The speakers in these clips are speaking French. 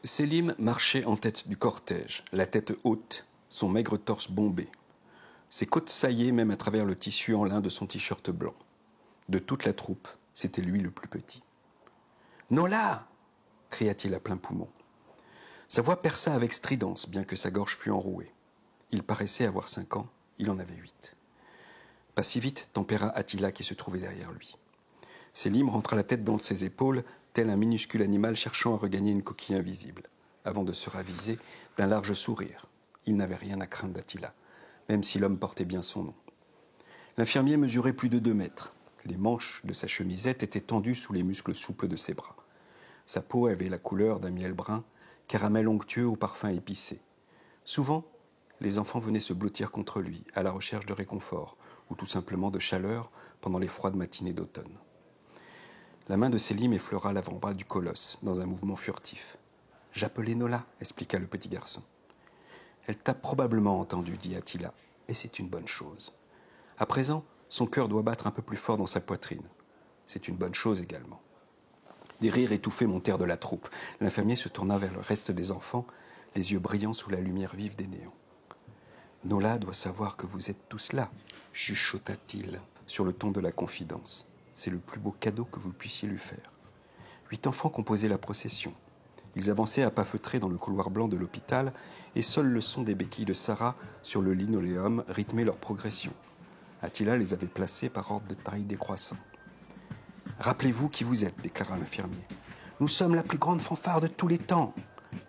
Sélim marchait en tête du cortège, la tête haute, son maigre torse bombé. Ses côtes saillaient même à travers le tissu en lin de son t-shirt blanc. De toute la troupe, c'était lui le plus petit. « Nola !» cria-t-il à plein poumon. Sa voix perça avec stridence, bien que sa gorge fût enrouée. Il paraissait avoir 5 ans, il en avait 8. Pas si vite, tempéra Attila qui se trouvait derrière lui. Sélim rentra la tête dans ses épaules, tel un minuscule animal cherchant à regagner une coquille invisible, avant de se raviser d'un large sourire. Il n'avait rien à craindre d'Attila, même si l'homme portait bien son nom. L'infirmier mesurait plus de 2 mètres. Les manches de sa chemisette étaient tendues sous les muscles souples de ses bras. Sa peau avait la couleur d'un miel brun, caramel onctueux au parfum épicé. Souvent, les enfants venaient se blottir contre lui, à la recherche de réconfort, ou tout simplement de chaleur pendant les froides matinées d'automne. La main de Sélim effleura l'avant-bras du colosse, dans un mouvement furtif. « J'appelais Nola », expliqua le petit garçon. « Elle t'a probablement entendu, dit Attila, et c'est une bonne chose. À présent, son cœur doit battre un peu plus fort dans sa poitrine. C'est une bonne chose également. » Des rires étouffés montèrent de la troupe. L'infirmier se tourna vers le reste des enfants, les yeux brillants sous la lumière vive des néons. « Nola doit savoir que vous êtes tous là, chuchota-t-il, sur le ton de la confidence. C'est le plus beau cadeau que vous puissiez lui faire. » 8 enfants composaient la procession. Ils avançaient à pas feutrés dans le couloir blanc de l'hôpital, et seul le son des béquilles de Sarah sur le linoléum rythmait leur progression. Attila les avait placés par ordre de taille décroissant. « Rappelez-vous qui vous êtes, déclara l'infirmier. « Nous sommes la plus grande fanfare de tous les temps,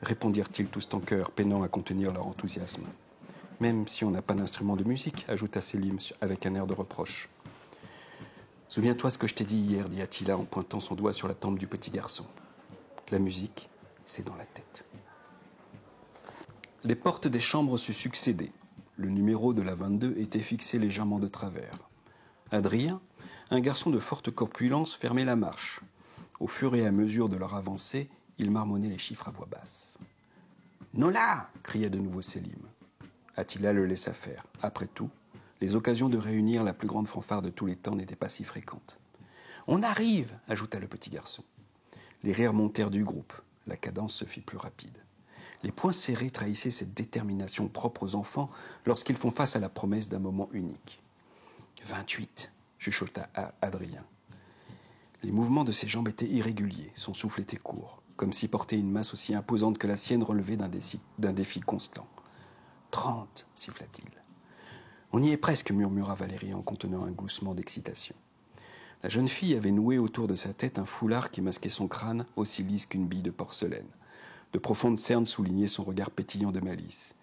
répondirent-ils tous en chœur, peinant à contenir leur enthousiasme. « Même si on n'a pas d'instrument de musique, ajouta Sélim avec un air de reproche. « Souviens-toi ce que je t'ai dit hier, dit Attila en pointant son doigt sur la tempe du petit garçon. La musique, c'est dans la tête. » Les portes des chambres se succédaient. Le numéro de la 22 était fixé légèrement de travers. Adrien, un garçon de forte corpulence, fermait la marche. Au fur et à mesure de leur avancée, il marmonnait les chiffres à voix basse. « Nola !» cria de nouveau Sélim. Attila le laissa faire. Après tout, les occasions de réunir la plus grande fanfare de tous les temps n'étaient pas si fréquentes. « On arrive !» ajouta le petit garçon. Les rires montèrent du groupe. La cadence se fit plus rapide. Les poings serrés trahissaient cette détermination propre aux enfants lorsqu'ils font face à la promesse d'un moment unique. « 28 !» chuchota Adrien. Les mouvements de ses jambes étaient irréguliers, son souffle était court, comme si porter une masse aussi imposante que la sienne relevait d'un défi constant. « 30 !» siffla-t-il. « On y est presque !» murmura Valérie en contenant un gloussement d'excitation. La jeune fille avait noué autour de sa tête un foulard qui masquait son crâne aussi lisse qu'une bille de porcelaine. De profondes cernes soulignaient son regard pétillant de malice.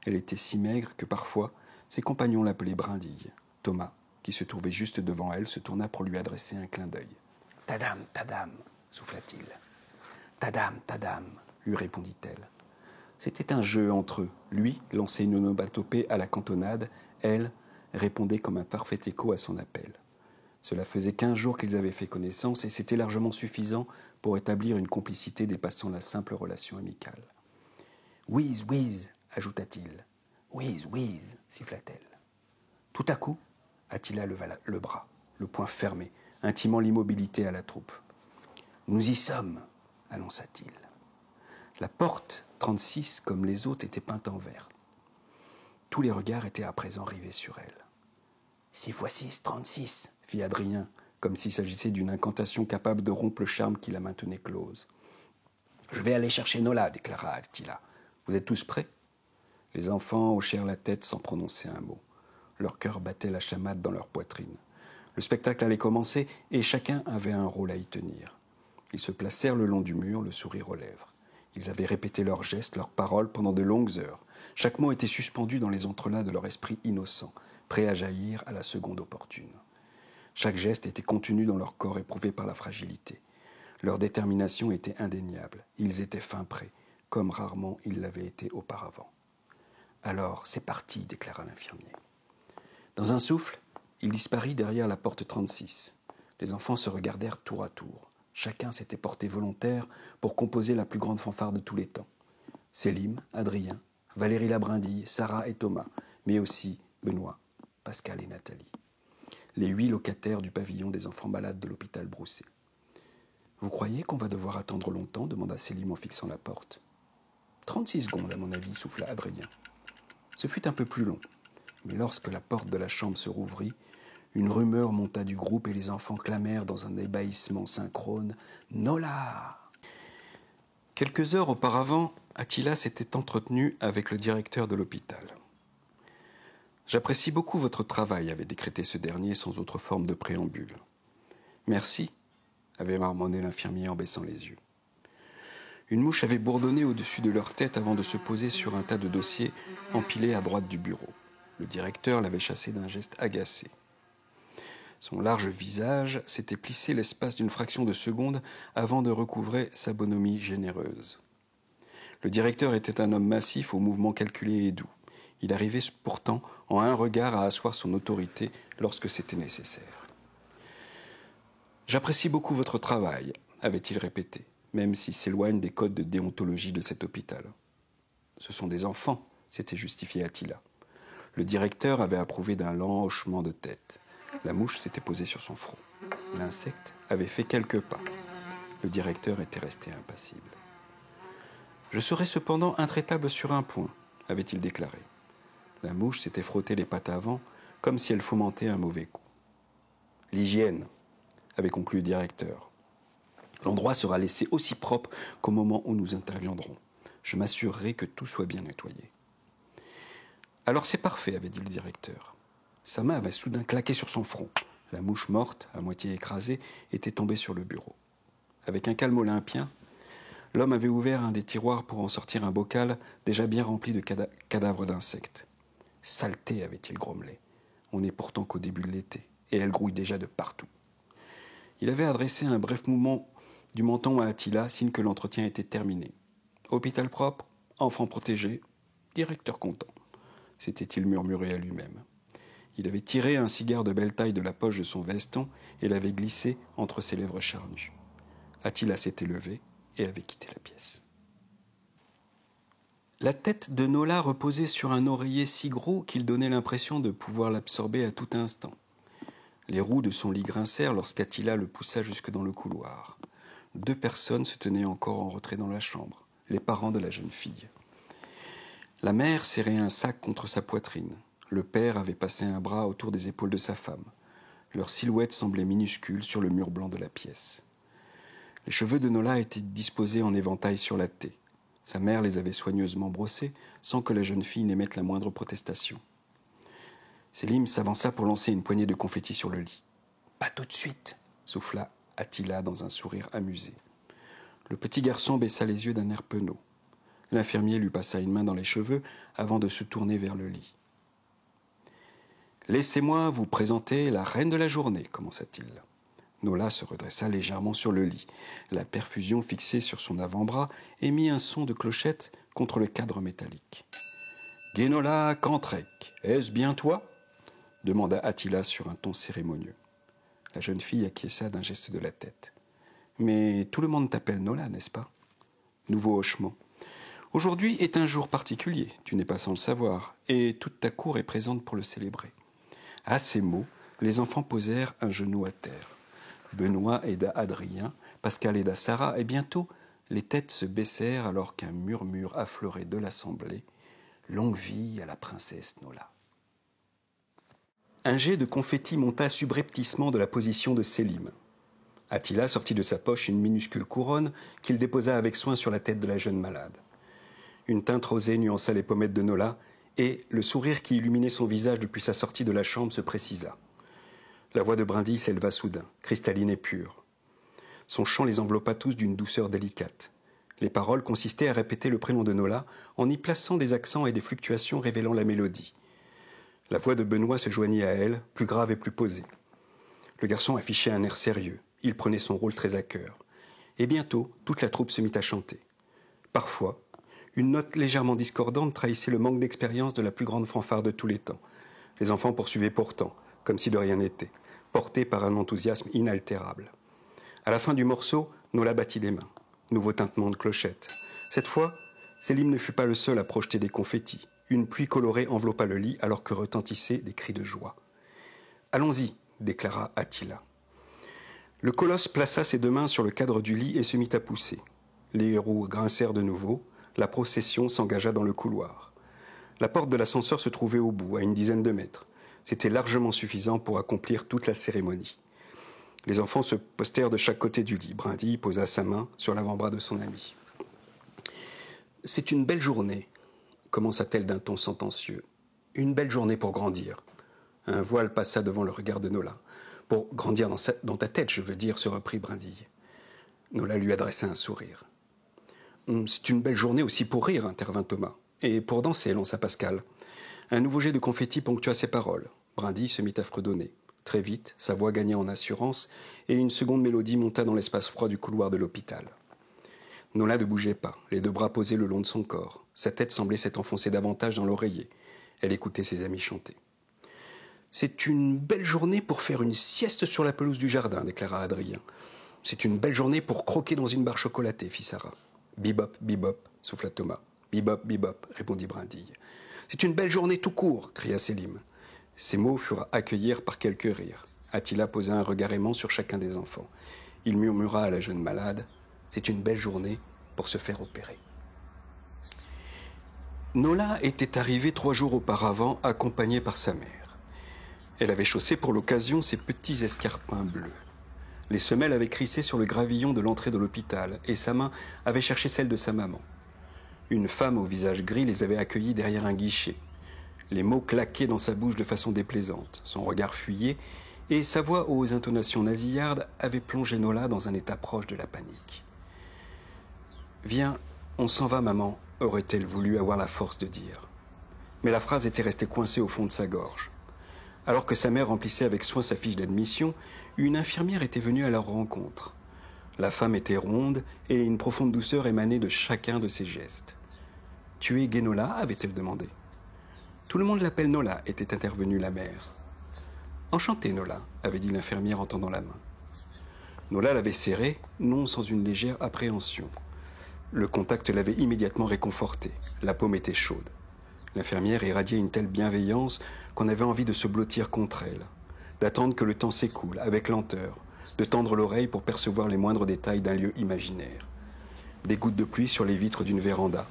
Elle était si maigre que parfois, ses compagnons l'appelaient Brindille. Thomas, qui se trouvait juste devant elle, se tourna pour lui adresser un clin d'œil. « Tadam, tadam !» souffla-t-il. « Tadam, tadam !» lui répondit-elle. C'était un jeu entre eux. Lui lançait une onomatopée à la cantonade, elle répondait comme un parfait écho à son appel. Cela faisait 15 jours qu'ils avaient fait connaissance et c'était largement suffisant pour établir une complicité dépassant la simple relation amicale. « Whiz, whiz !» ajouta-t-il. « Whiz, whiz !» siffla-t-elle. Tout à coup, Attila leva le bras, le poing fermé, intimant l'immobilité à la troupe. « Nous y sommes !» annonça-t-il. La porte 36, comme les autres, était peinte en vert. Tous les regards étaient à présent rivés sur elle. « 6 x 6, 36 !» fit Adrien, comme s'il s'agissait d'une incantation capable de rompre le charme qui la maintenait close. « Je vais aller chercher Nola, déclara Attila. Vous êtes tous prêts ?» Les enfants hochèrent la tête sans prononcer un mot. Leur cœur battait la chamade dans leur poitrine. Le spectacle allait commencer et chacun avait un rôle à y tenir. Ils se placèrent le long du mur, le sourire aux lèvres. Ils avaient répété leurs gestes, leurs paroles pendant de longues heures. Chaque mot était suspendu dans les entrelacs de leur esprit innocent, prêt à jaillir à la seconde opportune. Chaque geste était contenu dans leur corps éprouvé par la fragilité. Leur détermination était indéniable. Ils étaient fin prêts, comme rarement ils l'avaient été auparavant. « Alors, c'est parti », déclara l'infirmier. Dans un souffle, il disparut derrière la porte 36. Les enfants se regardèrent tour à tour. Chacun s'était porté volontaire pour composer la plus grande fanfare de tous les temps. Sélim, Adrien, Valérie Labrindille, Sarah et Thomas, mais aussi Benoît, Pascal et Nathalie. Les 8 locataires du pavillon des enfants malades de l'hôpital Broussais. « Vous croyez qu'on va devoir attendre longtemps » demanda Sélim en fixant la porte. 36 secondes, à mon avis, souffla Adrien. Ce fut un peu plus long, mais lorsque la porte de la chambre se rouvrit, une rumeur monta du groupe et les enfants clamèrent dans un ébahissement synchrone « Nola !» Quelques heures auparavant, Attila s'était entretenu avec le directeur de l'hôpital. « J'apprécie beaucoup votre travail », avait décrété ce dernier sans autre forme de préambule. « Merci », avait marmonné l'infirmier en baissant les yeux. Une mouche avait bourdonné au-dessus de leur tête avant de se poser sur un tas de dossiers empilés à droite du bureau. Le directeur l'avait chassé d'un geste agacé. Son large visage s'était plissé l'espace d'une fraction de seconde avant de recouvrer sa bonhomie généreuse. Le directeur était un homme massif aux mouvements calculés et doux. Il arrivait pourtant en un regard à asseoir son autorité lorsque c'était nécessaire. « J'apprécie beaucoup votre travail », avait-il répété, même s'il s'éloigne des codes de déontologie de cet hôpital. « Ce sont des enfants », s'était justifié Attila. Le directeur avait approuvé d'un lent hochement de tête. La mouche s'était posée sur son front. L'insecte avait fait quelques pas. Le directeur était resté impassible. « Je serai cependant intraitable sur un point », avait-il déclaré. La mouche s'était frottée les pattes avant, comme si elle fomentait un mauvais coup. « L'hygiène », avait conclu le directeur. « L'endroit sera laissé aussi propre qu'au moment où nous interviendrons. Je m'assurerai que tout soit bien nettoyé. »« Alors c'est parfait », avait dit le directeur. Sa main avait soudain claqué sur son front. La mouche morte, à moitié écrasée, était tombée sur le bureau. Avec un calme olympien, l'homme avait ouvert un des tiroirs pour en sortir un bocal déjà bien rempli de cadavres d'insectes. « Saleté !» avait-il grommelé. « On n'est pourtant qu'au début de l'été, et elle grouille déjà de partout. » Il avait adressé un bref mouvement du menton à Attila, signe que l'entretien était terminé. Hôpital propre, enfant protégé, directeur content, s'était-il murmuré à lui-même. Il avait tiré un cigare de belle taille de la poche de son veston et l'avait glissé entre ses lèvres charnues. Attila s'était levé et avait quitté la pièce. La tête de Nola reposait sur un oreiller si gros qu'il donnait l'impression de pouvoir l'absorber à tout instant. Les roues de son lit grincèrent lorsqu'Attila le poussa jusque dans le couloir. 2 personnes se tenaient encore en retrait dans la chambre, les parents de la jeune fille. La mère serrait un sac contre sa poitrine. Le père avait passé un bras autour des épaules de sa femme. Leur silhouette semblait minuscule sur le mur blanc de la pièce. Les cheveux de Nola étaient disposés en éventail sur la taie. Sa mère les avait soigneusement brossés sans que la jeune fille n'émette la moindre protestation. Selim s'avança pour lancer une poignée de confettis sur le lit. « Pas tout de suite !» souffla Attila dans un sourire amusé. Le petit garçon baissa les yeux d'un air penaud. L'infirmier lui passa une main dans les cheveux avant de se tourner vers le lit. « Laissez-moi vous présenter la reine de la journée, commença-t-il. Nola se redressa légèrement sur le lit. La perfusion fixée sur son avant-bras émit un son de clochette contre le cadre métallique. « Guénola Cantrec, est-ce bien toi ?» demanda Attila sur un ton cérémonieux. La jeune fille acquiesça d'un geste de la tête. « Mais tout le monde t'appelle Nola, n'est-ce pas ?» Nouveau hochement. « Aujourd'hui est un jour particulier, tu n'es pas sans le savoir, et toute ta cour est présente pour le célébrer. » À ces mots, les enfants posèrent un genou à terre. Benoît aida Adrien, Pascal aida Sarah, et bientôt les têtes se baissèrent alors qu'un murmure affleurait de l'assemblée. « Longue vie à la princesse Nola !» Un jet de confetti monta subrepticement de la position de Selim. Attila sortit de sa poche une minuscule couronne qu'il déposa avec soin sur la tête de la jeune malade. Une teinte rosée nuança les pommettes de Nola, et le sourire qui illuminait son visage depuis sa sortie de la chambre se précisa. La voix de Brindille s'éleva soudain, cristalline et pure. Son chant les enveloppa tous d'une douceur délicate. Les paroles consistaient à répéter le prénom de Nola en y plaçant des accents et des fluctuations révélant la mélodie. La voix de Benoît se joignit à elle, plus grave et plus posée. Le garçon affichait un air sérieux. Il prenait son rôle très à cœur. Et bientôt, toute la troupe se mit à chanter. Parfois, une note légèrement discordante trahissait le manque d'expérience de la plus grande fanfare de tous les temps. Les enfants poursuivaient pourtant, comme si de rien n'était, portés par un enthousiasme inaltérable. À la fin du morceau, Nola battit des mains. Nouveau tintement de clochette. Cette fois, Selim ne fut pas le seul à projeter des confettis. Une pluie colorée enveloppa le lit alors que retentissaient des cris de joie. « Allons-y !» déclara Attila. Le colosse plaça ses 2 mains sur le cadre du lit et se mit à pousser. Les roues grincèrent de nouveau. La procession s'engagea dans le couloir. La porte de l'ascenseur se trouvait au bout, à une dizaine de mètres. C'était largement suffisant pour accomplir toute la cérémonie. Les enfants se postèrent de chaque côté du lit. Brindille posa sa main sur l'avant-bras de son ami. « C'est une belle journée », commença-t-elle d'un ton sentencieux. « Une belle journée pour grandir. » Un voile passa devant le regard de Nola. « Pour grandir dans ta tête, je veux dire, se reprit Brindille. Nola lui adressa un sourire. « C'est une belle journée aussi pour rire, intervint Thomas. Et pour danser, lança Pascal. Un nouveau jet de confetti ponctua ses paroles. Brindille se mit à fredonner. Très vite, sa voix gagna en assurance et une seconde mélodie monta dans l'espace froid du couloir de l'hôpital. Nola ne bougeait pas, les deux bras posés le long de son corps. Sa tête semblait s'être enfoncée davantage dans l'oreiller. Elle écoutait ses amis chanter. « C'est une belle journée pour faire une sieste sur la pelouse du jardin, déclara Adrien. « C'est une belle journée pour croquer dans une barre chocolatée, fit Sarah. Bibop, bibop, souffla Thomas. Bibop, bibop, répondit Brindille. C'est une belle journée tout court, cria Sélim. Ces mots furent accueillis par quelques rires. Attila posa un regard aimant sur chacun des enfants. Il murmura à la jeune malade « C'est une belle journée pour se faire opérer. » Nola était arrivée 3 jours auparavant, accompagnée par sa mère. Elle avait chaussé pour l'occasion ses petits escarpins bleus. Les semelles avaient crissé sur le gravillon de l'entrée de l'hôpital et sa main avait cherché celle de sa maman. Une femme au visage gris les avait accueillis derrière un guichet. Les mots claquaient dans sa bouche de façon déplaisante. Son regard fuyait et sa voix aux intonations nasillardes avait plongé Nola dans un état proche de la panique. « Viens, on s'en va, maman », aurait-elle voulu avoir la force de dire. Mais la phrase était restée coincée au fond de sa gorge. Alors que sa mère remplissait avec soin sa fiche d'admission, une infirmière était venue à leur rencontre. La femme était ronde et une profonde douceur émanait de chacun de ses gestes. « Tu es Guénola » avait-elle demandé. « Tout le monde l'appelle Nola » était intervenue la mère. « Enchantée, Nola » avait dit l'infirmière en tendant la main. Nola l'avait serrée, non sans une légère appréhension. Le contact l'avait immédiatement réconfortée. La paume était chaude. L'infirmière irradiait une telle bienveillance qu'on avait envie de se blottir contre elle, d'attendre que le temps s'écoule avec lenteur, de tendre l'oreille pour percevoir les moindres détails d'un lieu imaginaire. Des gouttes de pluie sur les vitres d'une véranda,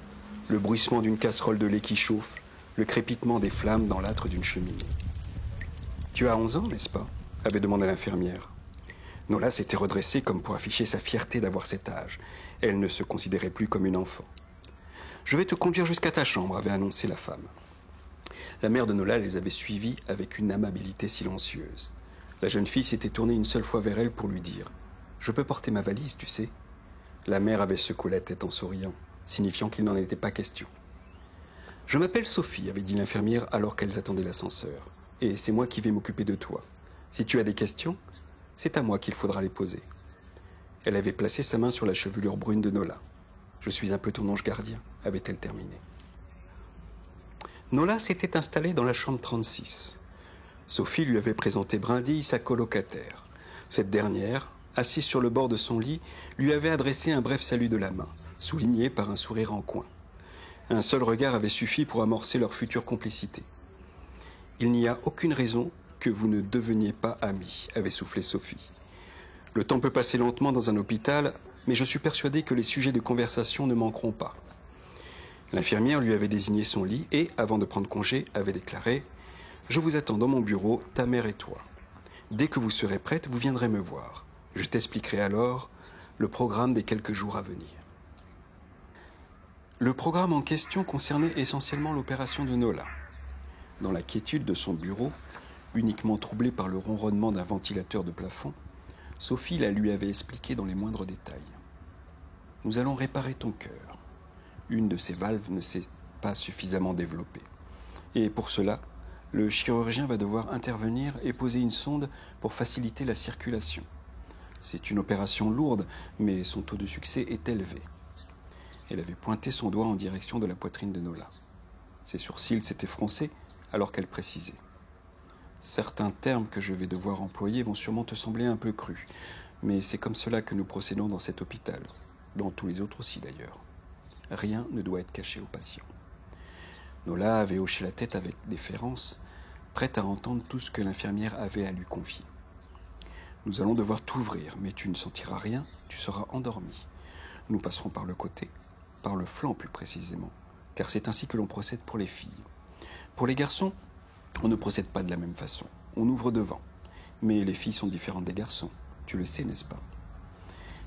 le bruissement d'une casserole de lait qui chauffe, le crépitement des flammes dans l'âtre d'une cheminée. « Tu as 11 ans, n'est-ce pas ?» avait demandé l'infirmière. Nola s'était redressée comme pour afficher sa fierté d'avoir cet âge. Elle ne se considérait plus comme une enfant. « Je vais te conduire jusqu'à ta chambre », avait annoncé la femme. La mère de Nola les avait suivis avec une amabilité silencieuse. La jeune fille s'était tournée une seule fois vers elle pour lui dire « Je peux porter ma valise, tu sais ?» La mère avait secoué la tête en souriant, signifiant qu'il n'en était pas question. « Je m'appelle Sophie », avait dit l'infirmière alors qu'elles attendaient l'ascenseur. « Et c'est moi qui vais m'occuper de toi. Si tu as des questions, c'est à moi qu'il faudra les poser. » Elle avait placé sa main sur la chevelure brune de Nola. « Je suis un peu ton ange gardien », avait-elle terminé. Nola s'était installée dans la chambre 36. Sophie lui avait présenté Brindille, sa colocataire. Cette dernière, assise sur le bord de son lit, lui avait adressé un bref salut de la main, souligné par un sourire en coin. Un seul regard avait suffi pour amorcer leur future complicité. « Il n'y a aucune raison que vous ne deveniez pas amis », avait soufflé Sophie. « Le temps peut passer lentement dans un hôpital, mais je suis persuadée que les sujets de conversation ne manqueront pas. » L'infirmière lui avait désigné son lit et, avant de prendre congé, avait déclaré « Je vous attends dans mon bureau, ta mère et toi. Dès que vous serez prête, vous viendrez me voir. Je t'expliquerai alors le programme des quelques jours à venir. » Le programme en question concernait essentiellement l'opération de Nola. Dans la quiétude de son bureau, uniquement troublée par le ronronnement d'un ventilateur de plafond, Sophie la lui avait expliqué dans les moindres détails. « Nous allons réparer ton cœur. Une de ces valves ne s'est pas suffisamment développée. Et pour cela, le chirurgien va devoir intervenir et poser une sonde pour faciliter la circulation. C'est une opération lourde, mais son taux de succès est élevé. » Elle avait pointé son doigt en direction de la poitrine de Nola. Ses sourcils s'étaient froncés alors qu'elle précisait. « Certains termes que je vais devoir employer vont sûrement te sembler un peu crus, mais c'est comme cela que nous procédons dans cet hôpital, dans tous les autres aussi d'ailleurs. Rien ne doit être caché aux patients. » Nola avait hoché la tête avec déférence, prête à entendre tout ce que l'infirmière avait à lui confier. « Nous allons devoir t'ouvrir, mais tu ne sentiras rien, tu seras endormi. Nous passerons par le côté. par le flanc plus précisément, car c'est ainsi que l'on procède pour les filles. Pour les garçons, on ne procède pas de la même façon. On ouvre devant. Mais les filles sont différentes des garçons. Tu le sais, n'est-ce pas?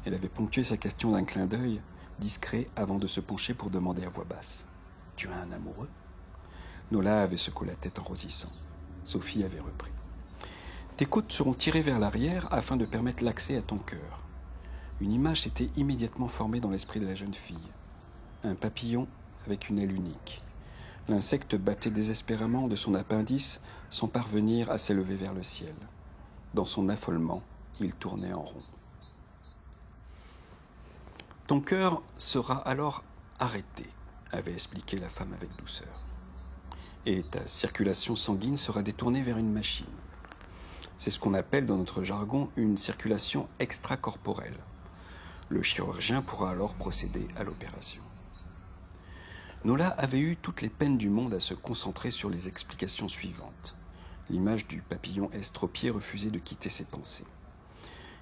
Elle avait ponctué sa question d'un clin d'œil discret avant de se pencher pour demander à voix basse. « Tu as un amoureux ?» Nola avait secoué la tête en rosissant. Sophie avait repris. « Tes côtes seront tirées vers l'arrière afin de permettre l'accès à ton cœur. » Une image s'était immédiatement formée dans l'esprit de la jeune fille. Un papillon avec une aile unique. L'insecte battait désespérément de son appendice sans parvenir à s'élever vers le ciel. Dans son affolement, il tournait en rond. « Ton cœur sera alors arrêté, » avait expliqué la femme avec douceur. « Et ta circulation sanguine sera détournée vers une machine. C'est ce qu'on appelle dans notre jargon une circulation extracorporelle. Le chirurgien pourra alors procéder à l'opération. » Nola avait eu toutes les peines du monde à se concentrer sur les explications suivantes. L'image du papillon estropié refusait de quitter ses pensées.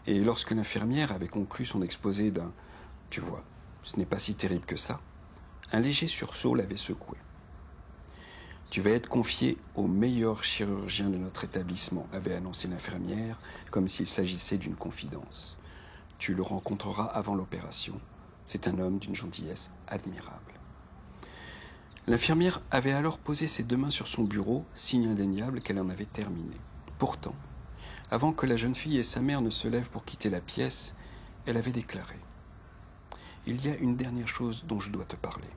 Et lorsque l'infirmière avait conclu son exposé d'un « Tu vois, ce n'est pas si terrible que ça », un léger sursaut l'avait secoué. « Tu vas être confié au meilleur chirurgien de notre établissement », avait annoncé l'infirmière, comme s'il s'agissait d'une confidence. « Tu le rencontreras avant l'opération. C'est un homme d'une gentillesse admirable. » L'infirmière avait alors posé ses deux mains sur son bureau, signe indéniable qu'elle en avait terminé. Pourtant, avant que la jeune fille et sa mère ne se lèvent pour quitter la pièce, elle avait déclaré « Il y a une dernière chose dont je dois te parler. »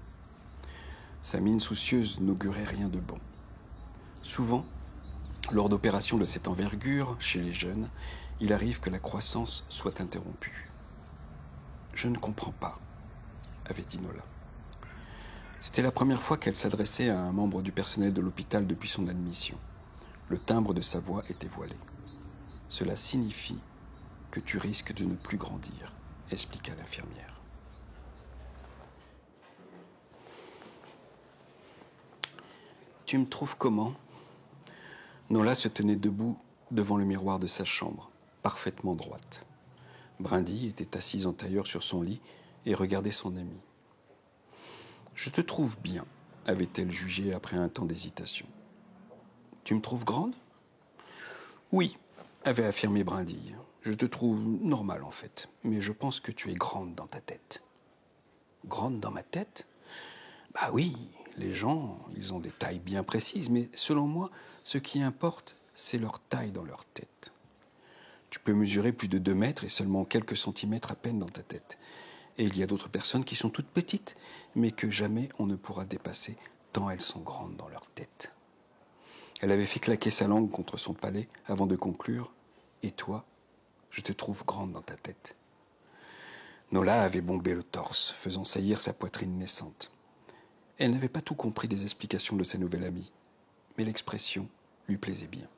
Sa mine soucieuse n'augurait rien de bon. Souvent, lors d'opérations de cette envergure, chez les jeunes, il arrive que la croissance soit interrompue. « Je ne comprends pas, » avait dit Nola. C'était la première fois qu'elle s'adressait à un membre du personnel de l'hôpital depuis son admission. Le timbre de sa voix était voilé. « Cela signifie que tu risques de ne plus grandir, » expliqua l'infirmière. « Tu me trouves comment ?» Nola se tenait debout devant le miroir de sa chambre, parfaitement droite. Brindille était assise en tailleur sur son lit et regardait son amie. « Je te trouve bien, » avait-elle jugé après un temps d'hésitation. « Tu me trouves grande ?»« Oui, » avait affirmé Brindille. « Je te trouve normale en fait, mais je pense que tu es grande dans ta tête. »« Grande dans ma tête ? Bah oui, les gens, ils ont des tailles bien précises, mais selon moi, ce qui importe, c'est leur taille dans leur tête. Tu peux mesurer plus de 2 mètres et seulement quelques centimètres à peine dans ta tête. Et il y a d'autres personnes qui sont toutes petites, mais que jamais on ne pourra dépasser, tant elles sont grandes dans leur tête. » Elle avait fait claquer sa langue contre son palais avant de conclure « Et toi, je te trouve grande dans ta tête. » Nola avait bombé le torse, faisant saillir sa poitrine naissante. Elle n'avait pas tout compris des explications de sa nouvelle amie, mais l'expression lui plaisait bien.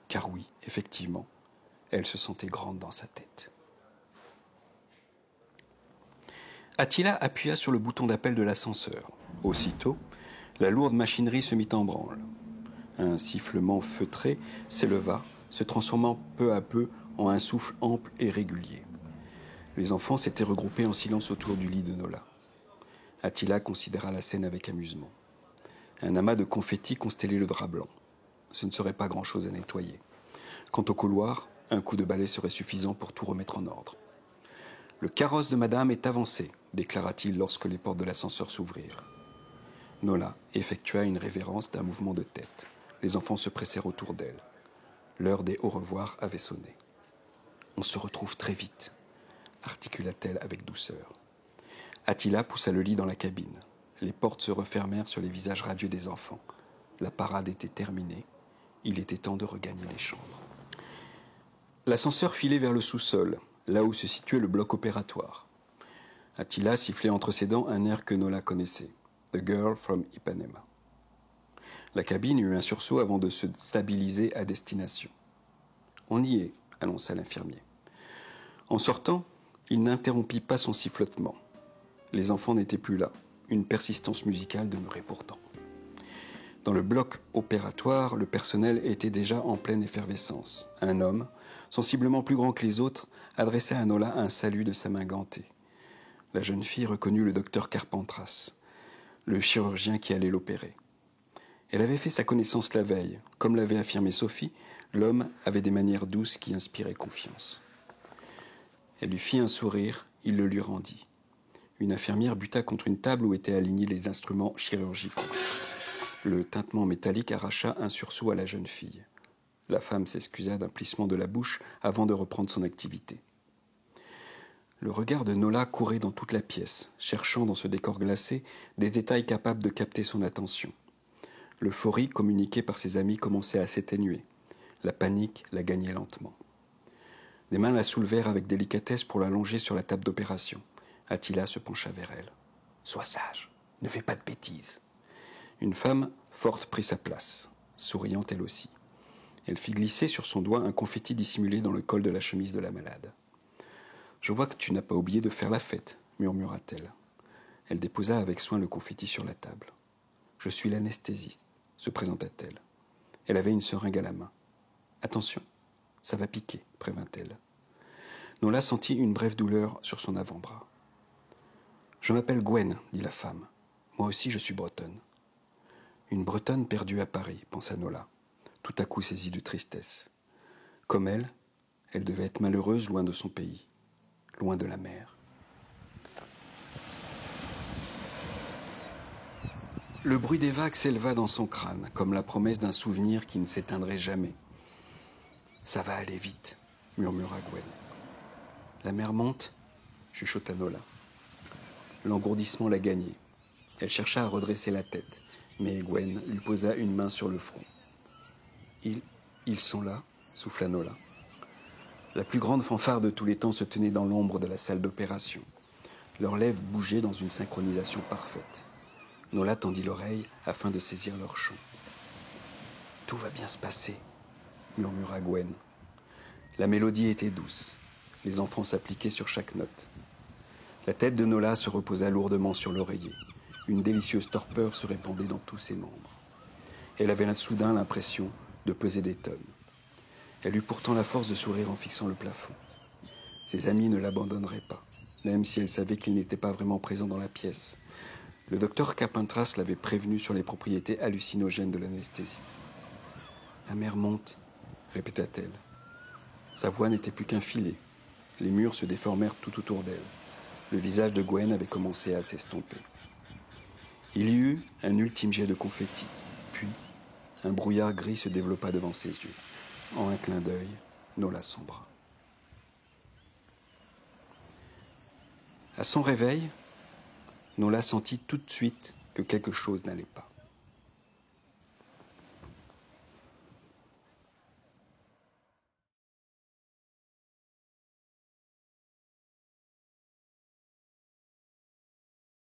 Car oui, effectivement, elle se sentait grande dans sa tête. Attila appuya sur le bouton d'appel de l'ascenseur. Aussitôt, la lourde machinerie se mit en branle. Un sifflement feutré s'éleva, se transformant peu à peu en un souffle ample et régulier. Les enfants s'étaient regroupés en silence autour du lit de Nola. Attila considéra la scène avec amusement. Un amas de confettis constellait le drap blanc. Ce ne serait pas grand-chose à nettoyer. Quant au couloir, un coup de balai serait suffisant pour tout remettre en ordre. « Le carrosse de madame est avancé », déclara-t-il lorsque les portes de l'ascenseur s'ouvrirent. Nola effectua une révérence d'un mouvement de tête. Les enfants se pressèrent autour d'elle. L'heure des au revoir avait sonné. « On se retrouve très vite », articula-t-elle avec douceur. Attila poussa le lit dans la cabine. Les portes se refermèrent sur les visages radieux des enfants. La parade était terminée. Il était temps de regagner les chambres. L'ascenseur filait vers le sous-sol, là où se situait le bloc opératoire. Attila sifflait entre ses dents un air que Nola connaissait, « The Girl from Ipanema ». La cabine eut un sursaut avant de se stabiliser à destination. « On y est », annonça l'infirmier. En sortant, il n'interrompit pas son sifflotement. Les enfants n'étaient plus là. Une persistance musicale demeurait pourtant. Dans le bloc opératoire, le personnel était déjà en pleine effervescence. Un homme, sensiblement plus grand que les autres, adressa à Nola un salut de sa main gantée. La jeune fille reconnut le docteur Carpentras, le chirurgien qui allait l'opérer. Elle avait fait sa connaissance la veille. Comme l'avait affirmé Sophie, l'homme avait des manières douces qui inspiraient confiance. Elle lui fit un sourire, il le lui rendit. Une infirmière buta contre une table où étaient alignés les instruments chirurgicaux. Le tintement métallique arracha un sursaut à la jeune fille. La femme s'excusa d'un plissement de la bouche avant de reprendre son activité. Le regard de Nola courait dans toute la pièce, cherchant dans ce décor glacé des détails capables de capter son attention. L'euphorie communiquée par ses amis commençait à s'atténuer. La panique la gagnait lentement. Des mains la soulevèrent avec délicatesse pour la longer sur la table d'opération. Attila se pencha vers elle. « Sois sage, ne fais pas de bêtises. » Une femme forte prit sa place, souriante elle aussi. Elle fit glisser sur son doigt un confetti dissimulé dans le col de la chemise de la malade. « Je vois que tu n'as pas oublié de faire la fête, » murmura-t-elle. Elle déposa avec soin le confetti sur la table. « Je suis l'anesthésiste, » se présenta-t-elle. Elle avait une seringue à la main. « Attention, ça va piquer, » prévint-elle. Nola sentit une brève douleur sur son avant-bras. « Je m'appelle Gwen, » dit la femme. « Moi aussi je suis bretonne. » Une bretonne perdue à Paris, pensa Nola, tout à coup saisie de tristesse. Comme elle devait être malheureuse loin de son pays, loin de la mer. Le bruit des vagues s'éleva dans son crâne, comme la promesse d'un souvenir qui ne s'éteindrait jamais. « Ça va aller vite, » murmura Gwen. « La mer monte ?» chuchota Nola. L'engourdissement la gagnait. Elle chercha à redresser la tête, mais Gwen lui posa une main sur le front. « Ils sont là ?» souffla Nola. La plus grande fanfare de tous les temps se tenait dans l'ombre de la salle d'opération. Leurs lèvres bougeaient dans une synchronisation parfaite. Nola tendit l'oreille afin de saisir leur chant. « Tout va bien se passer » murmura Gwen. La mélodie était douce. Les enfants s'appliquaient sur chaque note. La tête de Nola se reposa lourdement sur l'oreiller. Une délicieuse torpeur se répandait dans tous ses membres. Elle avait soudain l'impression de peser des tonnes. Elle eut pourtant la force de sourire en fixant le plafond. Ses amis ne l'abandonneraient pas, même si elle savait qu'il n'était pas vraiment présent dans la pièce. Le docteur Carpentras l'avait prévenu sur les propriétés hallucinogènes de l'anesthésie. « La mer monte », répéta-t-elle. Sa voix n'était plus qu'un filet. Les murs se déformèrent tout autour d'elle. Le visage de Gwen avait commencé à s'estomper. Il y eut un ultime jet de confetti, puis un brouillard gris se développa devant ses yeux. En un clin d'œil, Nola sombra. À son réveil, Nola sentit tout de suite que quelque chose n'allait pas.